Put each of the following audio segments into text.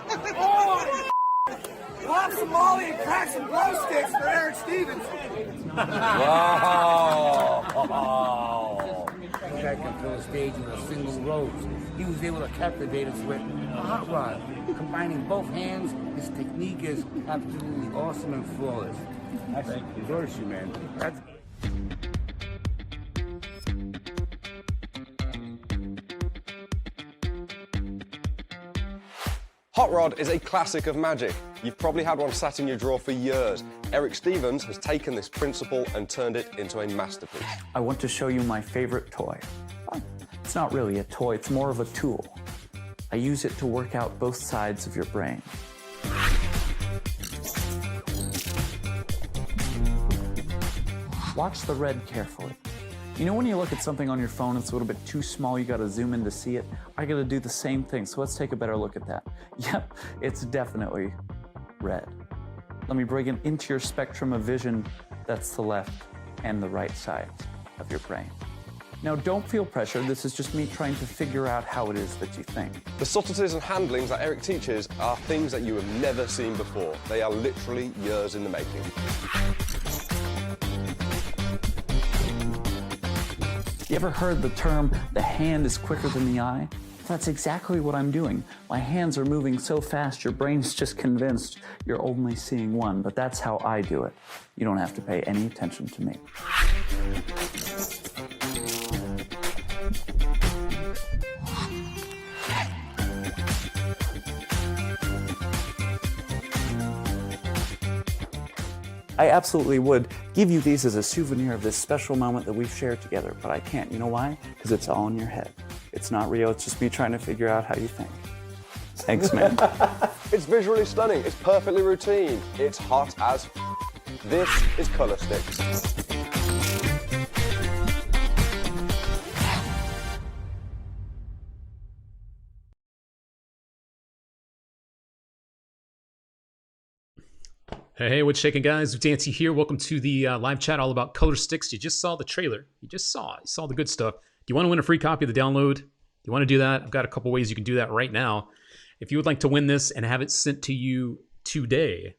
Oh, pop some Molly and crack some glow sticks for Eric Stevens. Wow. This guy can fill a stage with a single rose. He was able to captivate us with a hot rod. Combining both hands, his technique is absolutely awesome and flawless. I endorse you, man. That's... Hot Rod is a classic of magic. You've probably had one sat in your drawer for years. Eric Stevens has taken this principle and turned it into a masterpiece. I want to show you my favorite toy. It's not really a toy, it's more of a tool. I use it to work out both sides of your brain. Watch the red carefully. You know when you look at something on your phone, it's a little bit too small, you gotta zoom in to see it? I gotta do the same thing, so let's take a better look at that. Yep, it's definitely red. Let me bring it into your spectrum of vision. That's the left and the right sides of your brain. Now don't feel pressure, this is just me trying to figure out how it is that you think. The subtleties and handlings that Eric teaches are things that you have never seen before. They are literally years in the making. You ever heard the term, the hand is quicker than the eye? That's exactly what I'm doing. My hands are moving so fast, your brain's just convinced you're only seeing one, but that's how I do it. You don't have to pay any attention to me. I absolutely would give you these as a souvenir of this special moment that we've shared together, but I can't. You know why? Because it's all in your head. It's not real, it's just me trying to figure out how you think. Thanks, man. It's visually stunning, it's perfectly routine, it's hot as This is Color STIX. Hey, what's shaking, guys? Dancy here. Welcome to the live chat all about Color STIX. You just saw the trailer. You saw the good stuff. Do you want to win a free copy of the download? Do you want to do that? I've got a couple ways you can do that right now. If you would like to win this and have it sent to you today,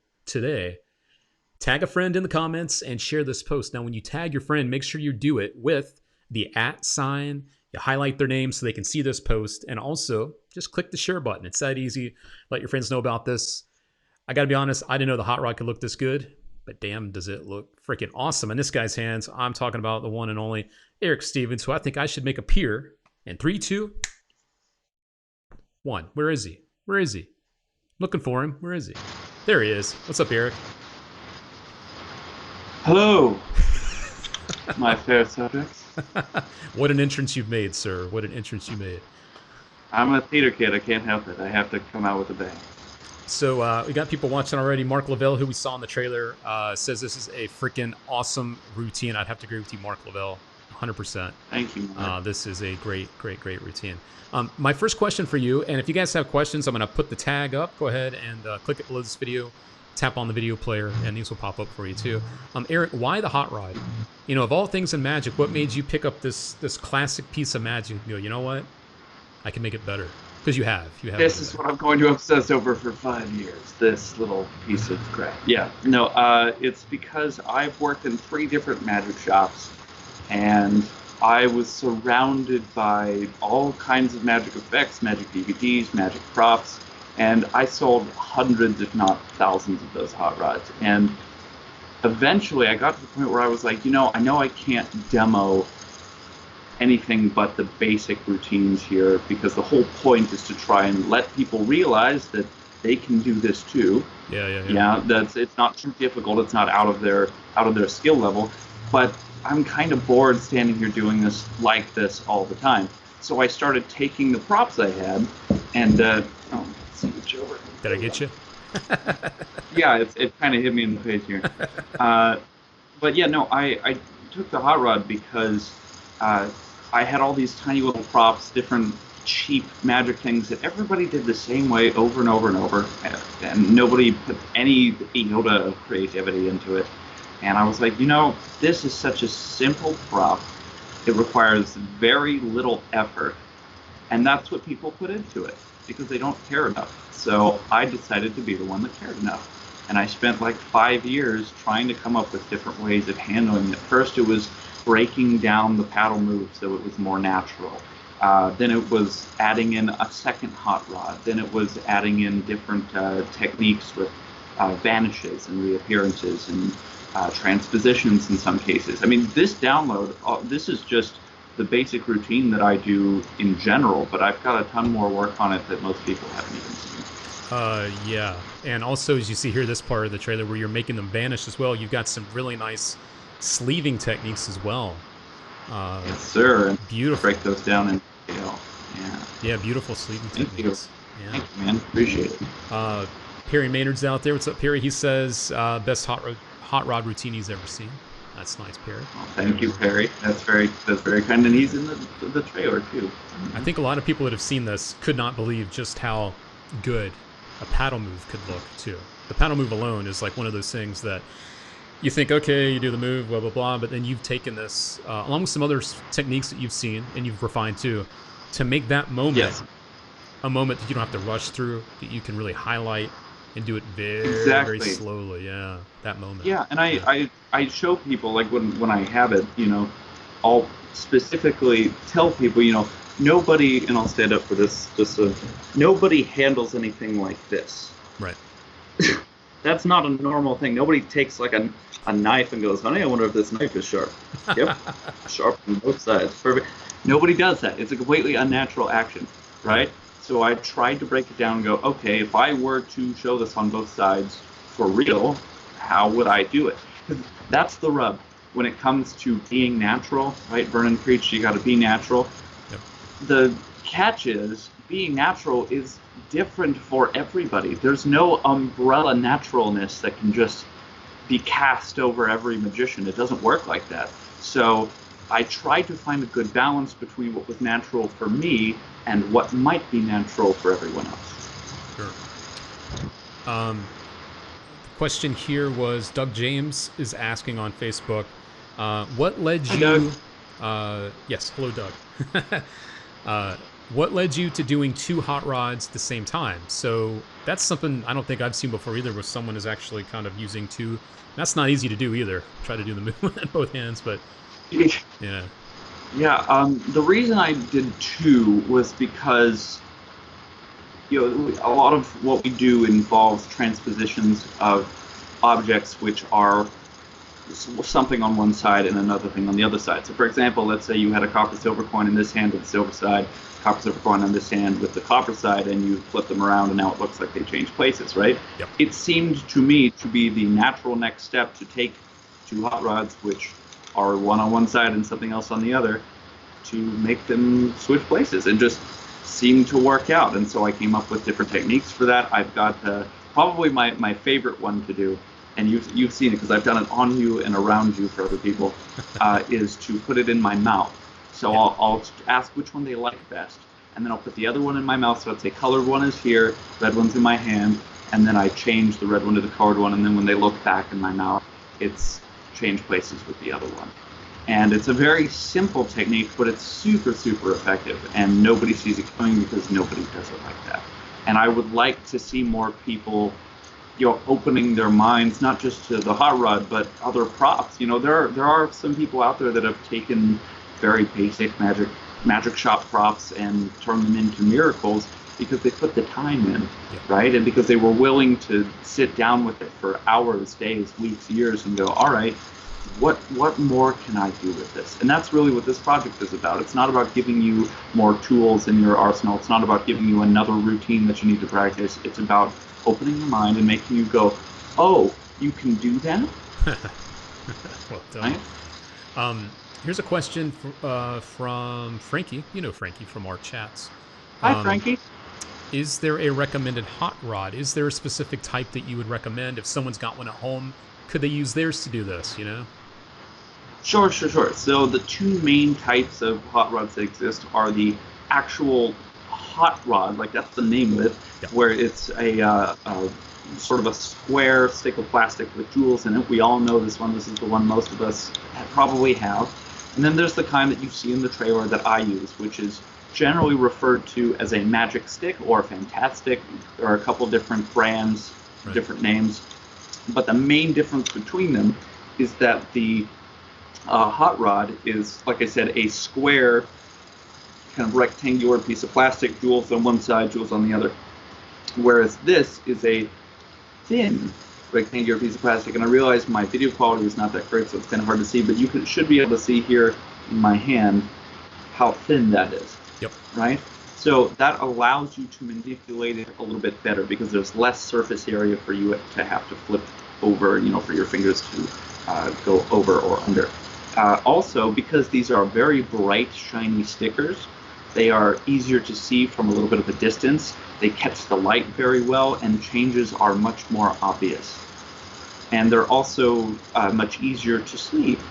tag a friend in the comments and share this post. Now, when you tag your friend, make sure you do it with the @sign. You highlight their name so they can see this post, and also just click the share button. It's that easy. Let your friends know about this. I gotta be honest, I didn't know the hot rod could look this good, but damn, does it look freaking awesome in this guy's hands. I'm talking about the one and only Eric Stevens, who I think I should make appear in 3, 2, 1. Where is he? Where is he? Looking for him. Where is he? There he is. What's up, Eric? Hello, my fair subjects. What an entrance you've made, sir. What an entrance you made. I'm a theater kid. I can't help it. I have to come out with a bang. So we got people watching already. Mark Lavelle, who we saw in the trailer, says this is a freaking awesome routine. I'd have to agree with you, Mark Lavelle, 100%. Thank you, Mark. This is a great routine. My first question for you, and if you guys have questions, I'm going to put the tag up. Go ahead and click it below this video. Tap on the video player, and these will pop up for you too. Eric, why the hot rod? You know, of all things in Magic, what made you pick up this classic piece of Magic and go, you know what? I can make it better. Because you have. This is what I'm going to obsess over for 5 years. This little piece of crap. Yeah. No. It's because I've worked in 3 different Magic shops, and I was surrounded by all kinds of Magic effects, Magic DVDs, Magic props, and I sold hundreds, if not thousands, of those hot rods. And eventually, I got to the point where I was like, you know I can't demo anything but the basic routines here, because the whole point is to try and let people realize that they can do this too. Yeah, it's not too difficult, it's not out of their skill level, but I'm kind of bored standing here doing this like this all the time. So I started taking the props I had and let's see, over. Did I get you? Yeah, it kind of hit me in the face here. But yeah, no, I took the hot rod because I had all these tiny little props, different cheap Magic things that everybody did the same way over and over and over, and nobody put any iota of creativity into it. And I was like, this is such a simple prop. It requires very little effort, and that's what people put into it. because they don't care enough. So I decided to be the one that cared enough. And I spent like 5 years trying to come up with different ways of handling it. First, it was breaking down the paddle move so it was more natural. Then it was adding in a second hot rod. Then it was adding in different techniques with vanishes and reappearances and transpositions in some cases. I mean, this download, this is just the basic routine that I do in general, but I've got a ton more work on it that most people haven't even seen. Yeah. And also, as you see here, this part of the trailer where you're making them vanish as well, you've got some really nice sleeving techniques as well. Yes, sir. And beautiful. Break those down in detail. Yeah. Yeah, beautiful sleeving techniques. Yeah. Thank you, man. Appreciate it. Perry Maynard's out there. What's up, Perry? He says, best hot rod routine he's ever seen. That's nice, Perry. Well, thank you, Perry. That's very kind, and he's in the trailer too. I think a lot of people that have seen this could not believe just how good a paddle move could look too. The paddle move alone is like one of those things that you think, okay, you do the move, blah, blah, blah, but then you've taken this, along with some other techniques that you've seen and you've refined too, to make that moment a moment that you don't have to rush through, that you can really highlight and do it very slowly. Yeah, that moment. Yeah, and I show people, like when I have it, you know, I'll specifically tell people, you know, nobody, and I'll stand up for this, just so, nobody handles anything like this. Right. That's not a normal thing. Nobody takes like a knife and goes, honey, I wonder if this knife is sharp. Yep, sharp on both sides. Perfect. Nobody does that. It's a completely unnatural action, right? So I tried to break it down and go, okay, if I were to show this on both sides for real, how would I do it? Because that's the rub. When it comes to being natural, right? Vernon preached, you got to be natural. Yep. The catch is, being natural is different for everybody. There's no umbrella naturalness that can just be cast over every magician. It doesn't work like that. So I tried to find a good balance between what was natural for me and what might be natural for everyone else. Sure. The question here was, Doug James is asking on Facebook, what led you... Doug. Yes, hello, Doug. What led you to doing 2 hot rods at the same time? So that's something I don't think I've seen before either, where someone is actually kind of using 2. That's not easy to do either. Try to do the move with both hands, but yeah. Yeah, the reason I did 2 was because, you know, a lot of what we do involves transpositions of objects which are something on one side and another thing on the other side. So for example, let's say you had a copper silver coin in this hand with the silver side, copper silver coin on this hand with the copper side, and you flip them around and now it looks like they change places, right? Yep. It seemed to me to be the natural next step to take 2 hot rods, which are one on one side and something else on the other, to make them switch places. It just seemed to work out, and so I came up with different techniques for that. I've got probably my favorite one to do, and you've seen it because I've done it on you and around you for other people, is to put it in my mouth. So I'll ask which one they like best, and then I'll put the other one in my mouth. So I'd say colored one is here, red one's in my hand, and then I change the red one to the colored one, and then when they look back in my mouth, it's changed places with the other one. And it's a very simple technique, but it's super, super effective, and nobody sees it coming because nobody does it like that. And I would like to see more people, you know, opening their minds, not just to the hot rod, but other props. You know, there are some people out there that have taken very basic magic shop props and turned them into miracles because they put the time in, right? And because they were willing to sit down with it for hours, days, weeks, years, and go, all right, what more can I do with this? And that's really what this project is about. It's not about giving you more tools in your arsenal. It's not about giving you another routine that you need to practice. It's about opening your mind and making you go, oh, you can do that? Well done. Right? Here's a question from Frankie. You know Frankie from our chats. Hi, Frankie. Is there a recommended hot rod? Is there a specific type that you would recommend if someone's got one at home? Could they use theirs to do this, you know? Sure. So the 2 main types of hot rods that exist are the actual hot rod, like that's the name of it, where it's a sort of a square stick of plastic with jewels in it. We all know this one. This is the one most of us probably have. And then there's the kind that you see in the trailer that I use, which is generally referred to as a magic stick or fantastic. There are a couple different brands, different names, but the main difference between them is that the hot rod is, like I said, a square, kind of rectangular piece of plastic, jewels on one side, jewels on the other, whereas this is a thin rectangular piece of plastic. And I realize my video quality is not that great, so it's kind of hard to see, but you should be able to see here in my hand how thin that is. Yep. Right? So that allows you to manipulate it a little bit better because there's less surface area for you to have to flip over, you know, for your fingers to go over or under. Also, because these are very bright, shiny stickers, they are easier to see from a little bit of a distance. They catch the light very well, and changes are much more obvious. And they're also much easier to sleeve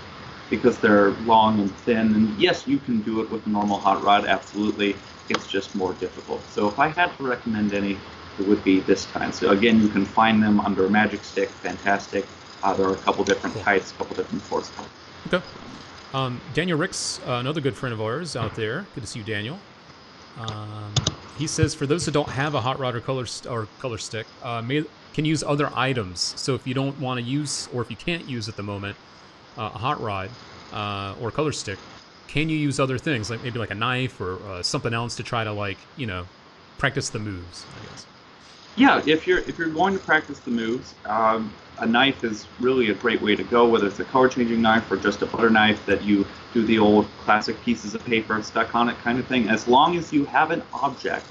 because they're long and thin. And yes, you can do it with a normal hot rod, absolutely. It's just more difficult. So if I had to recommend any, it would be this kind. So again, you can find them under Magic Stick, fantastic. There are a couple different types, a couple different force types. Okay. Daniel Ricks, another good friend of ours out there. Good to see you, Daniel. He says, for those who don't have a hot rod or color stick, can use other items. So if you don't want to use, or if you can't use at the moment, a hot rod or color stick, can you use other things, like maybe like a knife or something else to try to, like, you know, practice the moves, I guess? Yeah, if you're going to practice the moves, a knife is really a great way to go, whether it's a color changing knife or just a butter knife that you do the old classic pieces of paper stuck on it kind of thing. As long as you have an object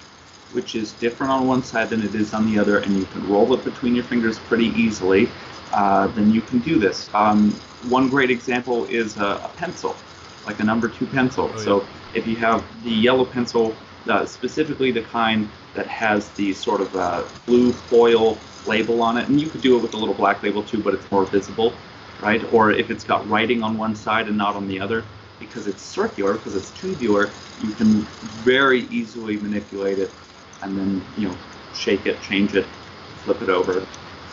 which is different on one side than it is on the other, and you can roll it between your fingers pretty easily, then you can do this. One great example is a pencil, like a number 2 pencil. Oh, yeah. So if you have the yellow pencil, specifically the kind that has the sort of blue foil label on it, and you could do it with a little black label too, but it's more visible, right? Or if it's got writing on one side and not on the other, because it's circular, because it's tubular, you can very easily manipulate it and then, you know, shake it, change it, flip it over,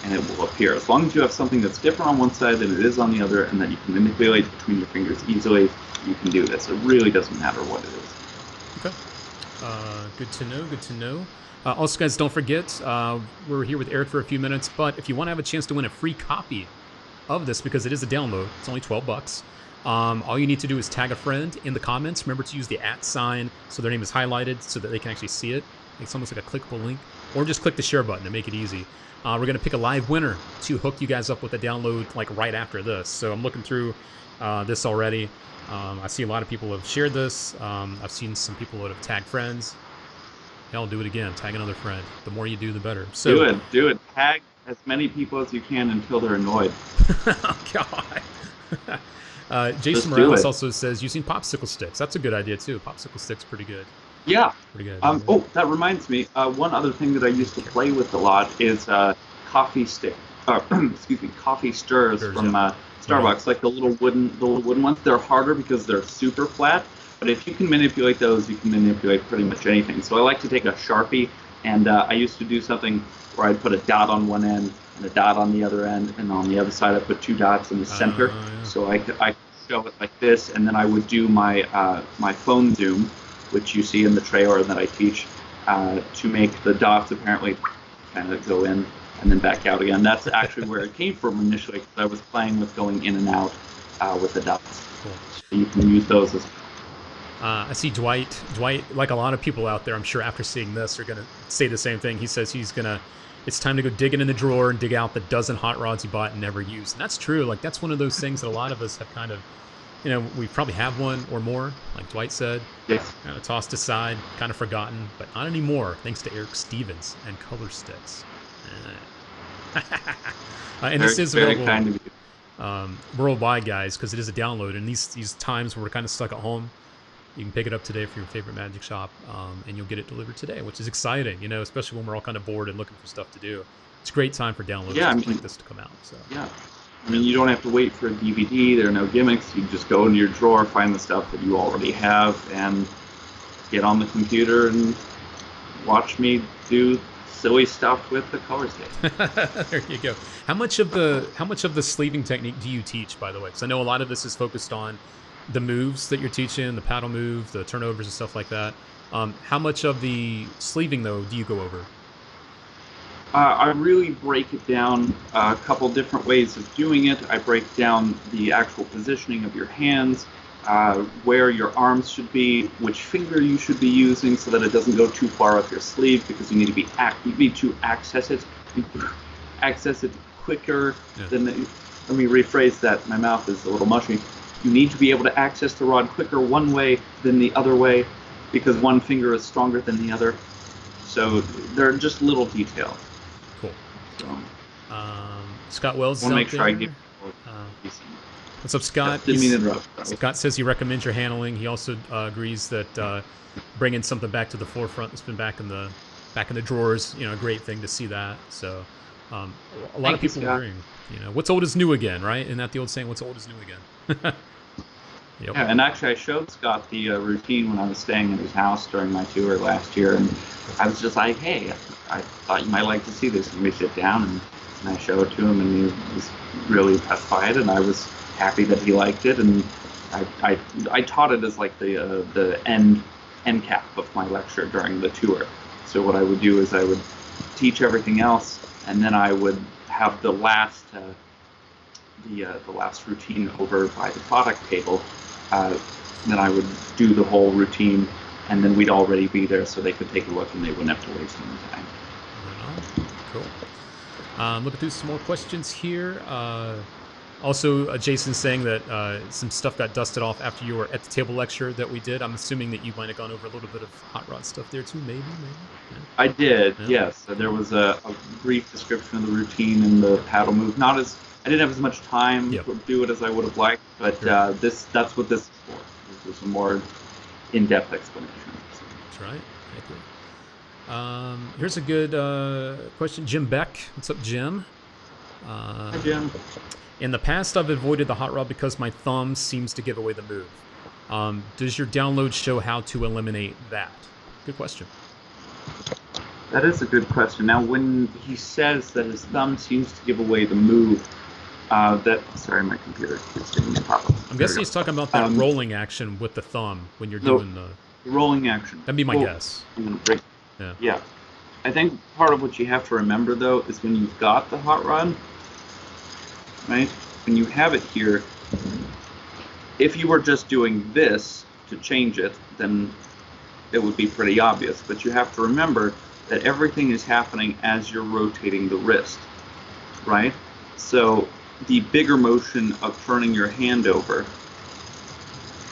and it will appear. As long as you have something that's different on one side than it is on the other, and that you can manipulate between your fingers easily, you can do this. It really doesn't matter what it is. Okay. Good to know, good to know. Also, guys, don't forget, we're here with Eric for a few minutes, but if you want to have a chance to win a free copy of this, because it is a download, it's only $12. All you need to do is tag a friend in the comments. Remember to use the @ sign so their name is highlighted so that they can actually see it. It's almost like a clickable link. Or just click the share button to make it easy. We're going to pick a live winner to hook you guys up with a download like right after this. So I'm looking through this already. I see a lot of people have shared this. I've seen some people that have tagged friends. Hell, do it again. Tag another friend. The more you do, the better. So Do it. Tag as many people as you can until they're annoyed. Oh, God. Jason Morales also says using popsicle sticks. That's a good idea, too. Popsicle sticks, pretty good. Yeah. Pretty good. Oh, that reminds me. One other thing that I used to play with a lot is coffee stick. Excuse me, coffee stirs from Starbucks, like the little wooden ones. They're harder because they're super flat. But if you can manipulate those, you can manipulate pretty much anything. So I like to take a Sharpie, and I used to do something where I'd put a dot on one end and a dot on the other end, and on the other side I put 2 dots in the center. Yeah. So I could show it like this, and then I would do my my phone zoom, which you see in the trailer that I teach, to make the dots apparently kind of go in and then back out again. That's actually where it came from initially, because I was playing with going in and out with the dots. Cool. So you can use those as I see Dwight, like a lot of people out there, I'm sure after seeing this are going to say the same thing. He says it's time to go digging in the drawer and dig out the dozen hot rods he bought and never used. And that's true. Like, that's one of those things that a lot of us have kind of, you know, we probably have one or more, like Dwight said. Yes. Kind of tossed aside, kind of forgotten, but not anymore, thanks to Eric Stevens and Color Sticks. And this is very available kind of you. worldwide, guys, because it is a download. And these times where we're kind of stuck at home, you can pick it up today from your favorite magic shop, and you'll get it delivered today, which is exciting, you know, especially when we're all kind of bored and looking for stuff to do. It's a great time for downloads like this to come out. So yeah, I mean, you don't have to wait for a DVD. There are no gimmicks. You just go into your drawer, find the stuff that you already have, and get on the computer and watch me do silly stuff with the color stick. There you go. How much of the sleeving technique do you teach, by the way? Because I know a lot of this is focused on the moves that you're teaching, the paddle move, the turnovers and stuff like that. How much of the sleeving, though, do you go over? I really break it down a couple different ways of doing it. I break down the actual positioning of your hands, where your arms should be, which finger you should be using so that it doesn't go too far up your sleeve, because you need to access it quicker than let me rephrase that. My mouth is a little mushy. You need to be able to access the rod quicker one way than the other way, because one finger is stronger than the other. So they're just little details. Cool. So, Scott Wells. I want to make sure I give. What's up, Scott? Didn't mean to interrupt. Scott says he recommends your handling. He also agrees that bringing something back to the forefront that's been back in the drawers, a great thing to see that. So a lot of people agreeing. What's old is new again, right? Isn't that the old saying? What's old is new again. Yep. Yeah, and actually I showed Scott the routine when I was staying at his house during my tour last year, and I was just like, hey, I thought you might like to see this. And we sit down and I show it to him, and he was really impressed by it, and I was happy that he liked it, and I taught it as like the end cap of my lecture during the tour. So what I would do is I would teach everything else, and then I would have the last routine over by the product table. Then I would do the whole routine, and then we'd already be there, so they could take a look and they wouldn't have to waste any time. Cool. Looking through some more questions here. Also, Jason's saying that some stuff got dusted off after you were at the table lecture that we did. I'm assuming that you might have gone over a little bit of hot rod stuff there too, maybe? Yeah. I did, yes. There was a brief description of the routine and the paddle move. I didn't have as much time to do it as I would have liked, but that's what this is for. This is a more in-depth explanation. That's right. I agree. Here's a good question. Jim Beck. What's up, Jim? Hi, Jim. In the past, I've avoided the hot rod because my thumb seems to give away the move. Does your download show how to eliminate that? Good question. That is a good question. Now, when he says that his thumb seems to give away the move, sorry, my computer keeps giving me a pop-up. I'm guessing he's talking about that rolling action with the thumb when you're doing the rolling action. That'd be my guess. Yeah. I think part of what you have to remember, though, is when you've got the hot rod, right? When you have it here, if you were just doing this to change it, then it would be pretty obvious. But you have to remember that everything is happening as you're rotating the wrist, right? So the bigger motion of turning your hand over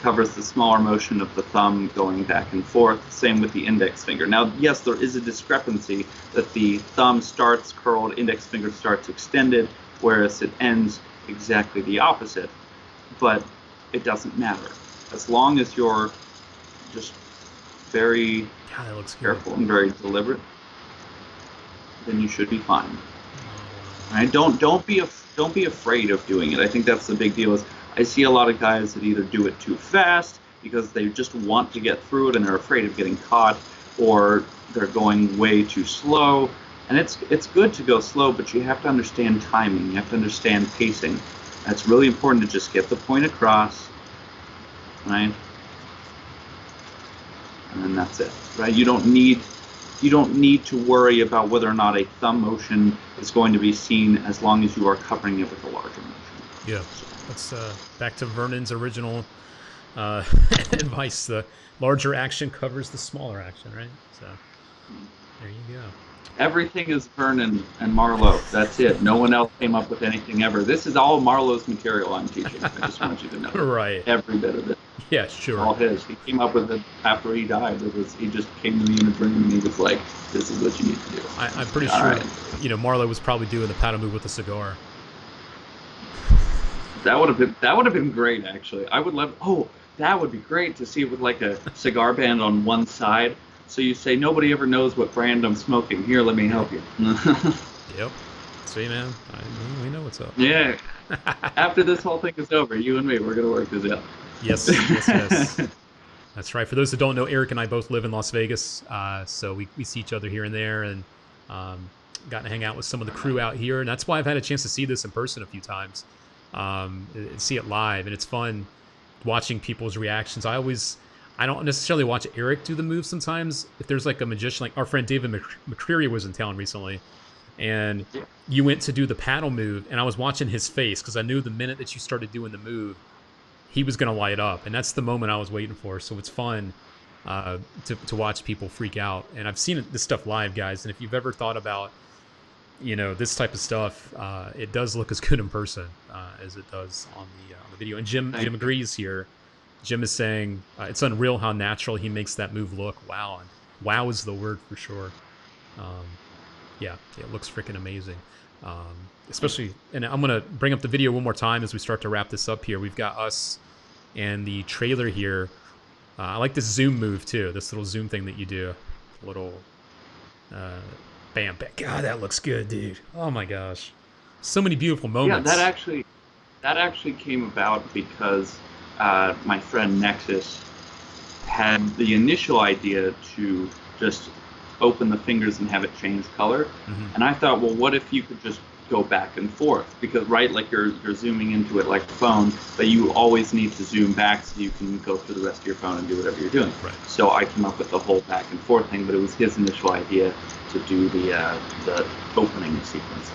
covers the smaller motion of the thumb going back and forth. Same with the index finger. Now, yes, there is a discrepancy that the thumb starts curled, index finger starts extended, whereas it ends exactly the opposite, but it doesn't matter. As long as you're just very careful and very deliberate, then you should be fine. Right? Don't be afraid of doing it. I think that's the big deal. Is I see a lot of guys that either do it too fast because they just want to get through it and they're afraid of getting caught, or they're going way too slow. And it's good to go slow, but you have to understand timing. You have to understand pacing. And it's really important to just get the point across, right? And then that's it, right? You don't need to worry about whether or not a thumb motion is going to be seen as long as you are covering it with a larger motion. Yeah, that's back to Vernon's original advice. The larger action covers the smaller action, right? So there you go. Everything is Vernon and Marlowe. That's it. No one else came up with anything ever. This is all Marlowe's material I'm teaching. I just want you to know. Right. Every bit of it. Yeah, sure. All his. He came up with it after he died. He just came to me in a dream and he was like, "This is what you need to do." I'm pretty sure. Right. Marlowe was probably doing the paddle move with a cigar. That would have been great, actually. I would love. Oh, that would be great to see with like a cigar band on one side. So you say, nobody ever knows what brand I'm smoking. Here, let me help you. Yep. See, man, we know what's up. Yeah. After this whole thing is over, you and me, we're going to work this out. Yes. That's right. For those that don't know, Eric and I both live in Las Vegas, so we see each other here and there, and gotten to hang out with some of the crew out here, and that's why I've had a chance to see this in person a few times, and see it live, and it's fun watching people's reactions. I don't necessarily watch Eric do the move sometimes. If there's like a magician, like our friend David McCreary was in town recently, and you went to do the paddle move, and I was watching his face because I knew the minute that you started doing the move, he was going to light up, and that's the moment I was waiting for. So it's fun to watch people freak out. And I've seen this stuff live, guys, and if you've ever thought about, this type of stuff, it does look as good in person as it does on the video. And Jim agrees here. Jim is saying it's unreal how natural he makes that move look. Wow. And wow is the word for sure. It looks freaking amazing. Especially, and I'm going to bring up the video one more time as we start to wrap this up here. We've got us and the trailer here. I like this zoom move too, this little zoom thing that you do. Little bam, bam. God, that looks good, dude. Oh my gosh. So many beautiful moments. Yeah, that actually came about because my friend Nexus had the initial idea to just open the fingers and have it change color. Mm-hmm. And I thought, well, what if you could just go back and forth? Because, right, like you're zooming into it like a phone, but you always need to zoom back so you can go through the rest of your phone and do whatever you're doing. Right. So I came up with the whole back and forth thing, but it was his initial idea to do the opening sequence.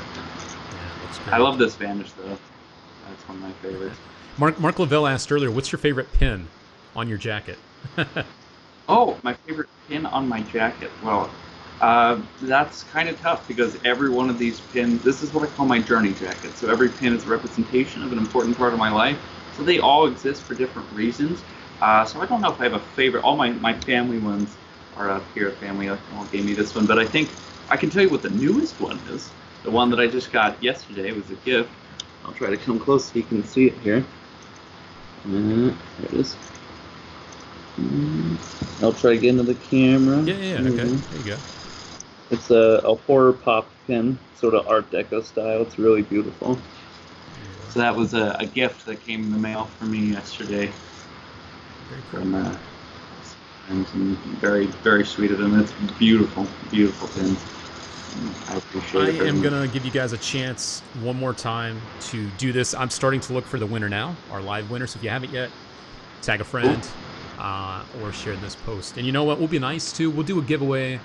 Looks great. I love this vanish, though. That's one of my favorites. Mark Lavelle asked earlier, what's your favorite pin on your jacket? Oh, my favorite pin on my jacket. Well, that's kind of tough because every one of these pins, this is what I call my journey jacket. So every pin is a representation of an important part of my life. So they all exist for different reasons. So I don't know if I have a favorite. All my family ones are up here. Family all gave me this one. But I think I can tell you what the newest one is. The one that I just got yesterday was a gift. I'll try to come close so you can see it here. There it is. I'll try to get into the camera. Yeah, okay. There you go. It's a horror pop pin, sort of Art Deco style. It's really beautiful. So that was a gift that came in the mail for me yesterday. Very cool. From friends, and very, very sweet of them. It's beautiful, beautiful pins. I appreciate it. I am going to give you guys a chance one more time to do this. I'm starting to look for the winner now, our live winner. So if you haven't yet, tag a friend or share this post. And you know what? We'll be nice too. We'll do a giveaway.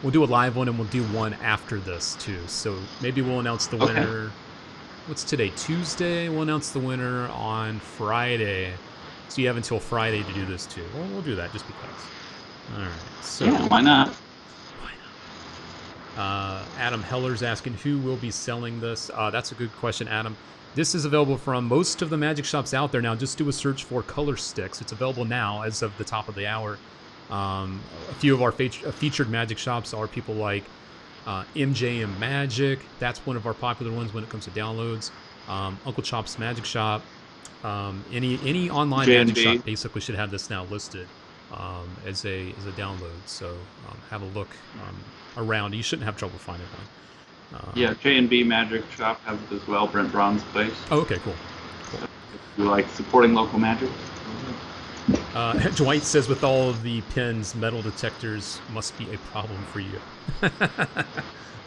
We'll do a live one, and we'll do one after this too. So maybe we'll announce the winner. What's today? Tuesday. We'll announce the winner on Friday. So you have until Friday to do this too. We'll do that just because. All right. So yeah, why not? Adam Heller's asking who will be selling this. That's a good question, Adam. This is available from most of the magic shops out there now. Just do a search for Color Sticks. It's available now as of the top of the hour. A few of our featured magic shops are people like MJM Magic. That's one of our popular ones when it comes to downloads. Uncle Chop's Magic Shop. Any online magic shop basically should have this now listed as a download. So have a look around. You shouldn't have trouble finding one. Yeah, J&B Magic Shop has it as well. Brent Braun's place. Oh, okay, cool. If you like supporting local magic. Dwight says, with all of the pins, metal detectors must be a problem for you.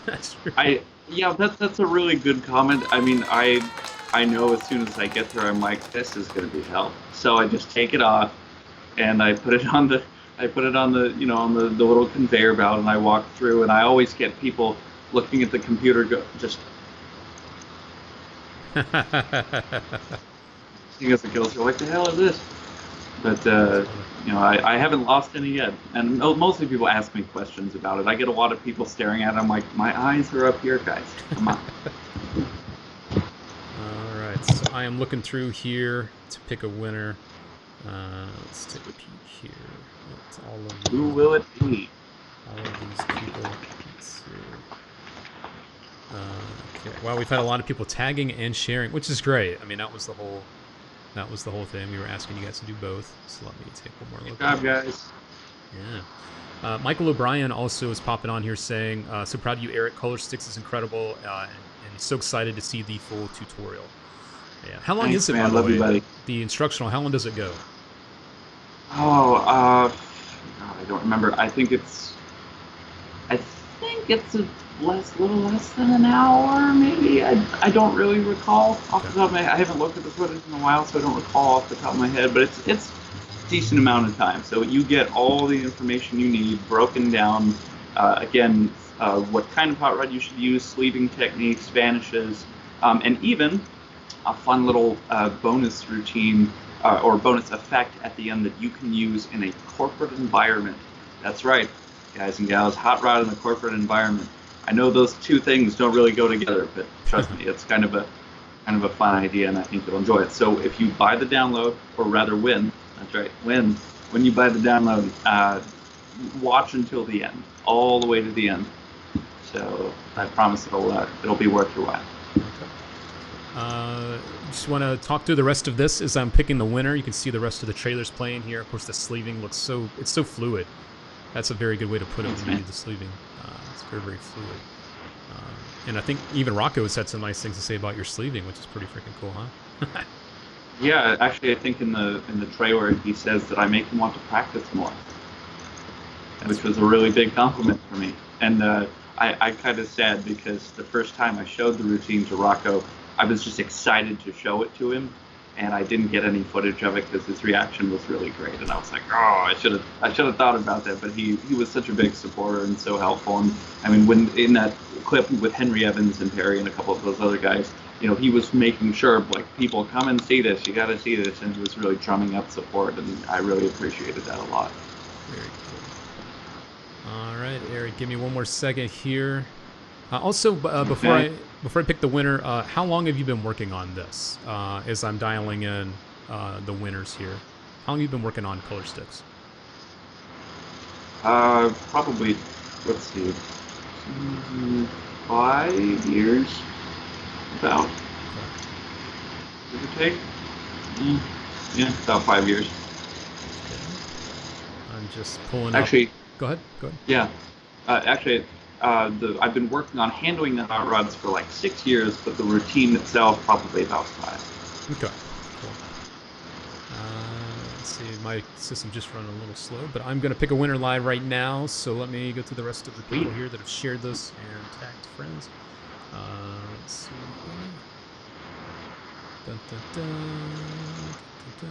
That's true. That's a really good comment. I mean, I know as soon as I get there, I'm like, this is going to be hell. So I just take it off, and I put it on the on the little conveyor belt, and I walk through, and I always get people looking at the computer just seeing as it goes through, like, the hell is this? But I haven't lost any yet, and mostly people ask me questions about it. I get a lot of people staring at it. I'm like, my eyes are up here, guys. Come on. All right, so I am looking through here to pick a winner. Let's take a peek here. It's all of Who will it be? all of these people. Let's see. Okay. Wow, we've had a lot of people tagging and sharing, which is great. I mean, that was the whole thing. We were asking you guys to do both. So let me take one more look. Good job, guys. Yeah. Michael O'Brien also is popping on here saying, so proud of you, Eric. Color Sticks is incredible, and so excited to see the full tutorial. Yeah. How long is it, by the way? Buddy. The instructional, how long does it go? Oh, God, I don't remember. I think it's a little less than an hour, maybe. I don't really recall off the top of my head. I haven't looked at the footage in a while, so I don't recall off the top of my head. But decent amount of time. So you get all the information you need broken down. Again, what kind of hot rod you should use, sleeving techniques, vanishes, and even a fun little bonus routine or bonus effect at the end that you can use in a corporate environment. That's right, guys and gals, hot rod in a corporate environment. I know those two things don't really go together, but trust me, it's kind of a fun idea, and I think you'll enjoy it. So if you buy the download, or rather win, that's right, win, when you buy the download, watch until the end, all the way to the end. So I promise it'll be worth your while. Just want to talk through the rest of this as I'm picking the winner. You can see the rest of the trailers playing here. Of course, the sleeving looks it's so fluid. That's a very good way to put it when you do the sleeving. It's very, very fluid. And I think even Rocco has had some nice things to say about your sleeving, which is pretty freaking cool, huh? Yeah, actually, I think in the trailer he says that I make him want to practice more, which was a really big compliment for me. And I kind of sad because the first time I showed the routine to Rocco, I was just excited to show it to him, and I didn't get any footage of it because his reaction was really great. And I was like, oh, I should have thought about that. But he was such a big supporter and so helpful. And I mean, when in that clip with Henry Evans and Perry and a couple of those other guys, you know, he was making sure like people come and see this. You got to see this, and he was really drumming up support, and I really appreciated that a lot. Very cool. All right, Eric, give me one more second here. Also, before I pick the winner, how long have you been working on this? As I'm dialing in the winners here, how long have you been working on color sticks? Probably, let's see, 5 years, about. Give or take. Yeah, about 5 years. Okay. I'm just pulling. Actually, up. Go ahead. Yeah, actually. I've been working on handling the hot rods for like 6 years, but the routine itself probably about 5. Okay, cool. Let's see, my system just running a little slow, but I'm going to pick a winner live right now, so let me go through the rest of the people here that have shared this and tagged friends. Let's see. Dun, dun, dun, dun,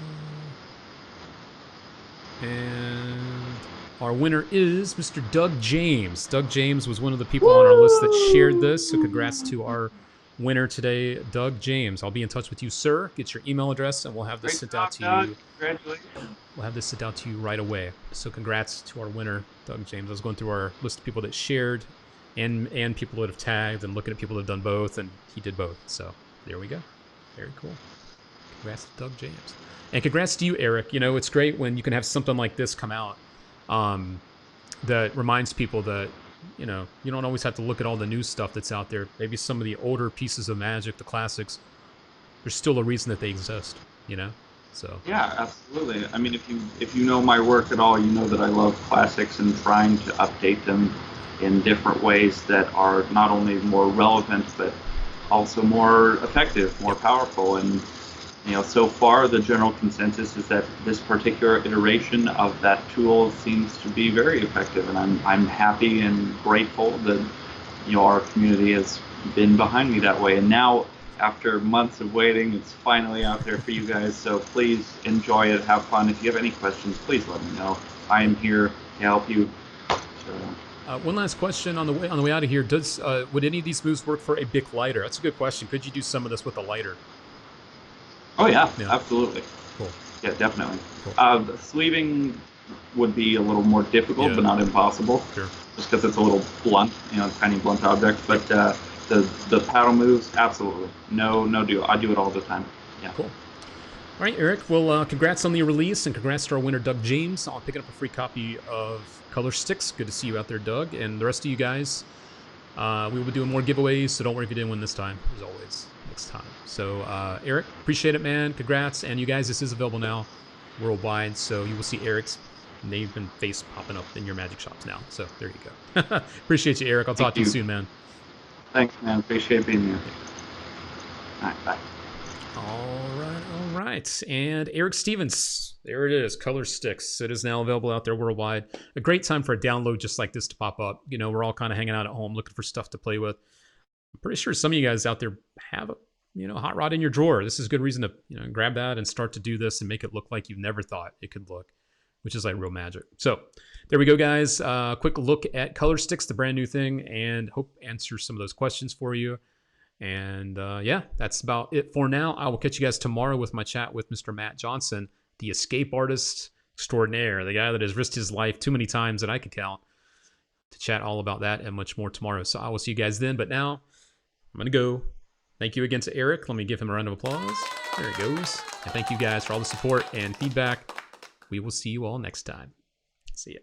dun. And our winner is Mr. Doug James. Doug James was one of the people on our list that shared this, so congrats to our winner today, Doug James. I'll be in touch with you, sir. Get your email address, and we'll have this sent out to you. Congratulations. We'll have this sent out to you right away. So congrats to our winner, Doug James. I was going through our list of people that shared and people that have tagged and looking at people that have done both, and he did both. So there we go. Very cool. Congrats to Doug James. And congrats to you, Eric. You know, it's great when you can have something like this come out that reminds people that, you know, you don't always have to look at all the new stuff that's out there. Maybe some of the older pieces of Magic, the classics, there's still a reason that they exist, you know? So yeah, absolutely. I mean, if you know my work at all, you know that I love classics and trying to update them in different ways that are not only more relevant, but also more effective, more powerful. And you know, so far the general consensus is that this particular iteration of that tool seems to be very effective, and I'm happy and grateful that, you know, our community has been behind me that way. And now, after months of waiting, it's finally out there for you guys. So please enjoy it, have fun. If you have any questions, please let me know. I am here to help you. So. One last question on the way out of here. Would any of these moves work for a Bic lighter? That's a good question. Could you do some of this with a lighter? Oh yeah, absolutely. Cool. Yeah, definitely. Cool. The sleeving would be a little more difficult, but not impossible. Sure. Just because it's a little blunt, you know, tiny blunt object. But the paddle moves, absolutely, no deal. I do it all the time. Yeah. Cool. All right, Eric. Well, congrats on the release, and congrats to our winner, Doug James. I'm picking up a free copy of Color Sticks. Good to see you out there, Doug, and the rest of you guys. We will be doing more giveaways, so don't worry if you didn't win this time. As always, next time. So, Eric, appreciate it, man. Congrats. And you guys, this is available now worldwide, so you will see Eric's name and face popping up in your Magic shops now. So there you go. Appreciate you, Eric. I'll talk to you soon, man. Thanks, man. Appreciate being here. All right, bye. All right. And Eric Stevens, there it is, Color Sticks. It is now available out there worldwide. A great time for a download just like this to pop up. You know, we're all kind of hanging out at home looking for stuff to play with. I'm pretty sure some of you guys out there have hot rod in your drawer. This is a good reason to, grab that and start to do this and make it look like you never thought it could look, which is like real magic. So there we go, guys. Quick look at Color STIX, the brand new thing, and hope answer some of those questions for you. And yeah, that's about it for now. I will catch you guys tomorrow with my chat with Mr. Matt Johnson, the escape artist extraordinaire, the guy that has risked his life too many times that I could count, to chat all about that and much more tomorrow. So I will see you guys then. But now I'm going to go. Thank you again to Eric. Let me give him a round of applause. There he goes. And thank you guys for all the support and feedback. We will see you all next time. See ya.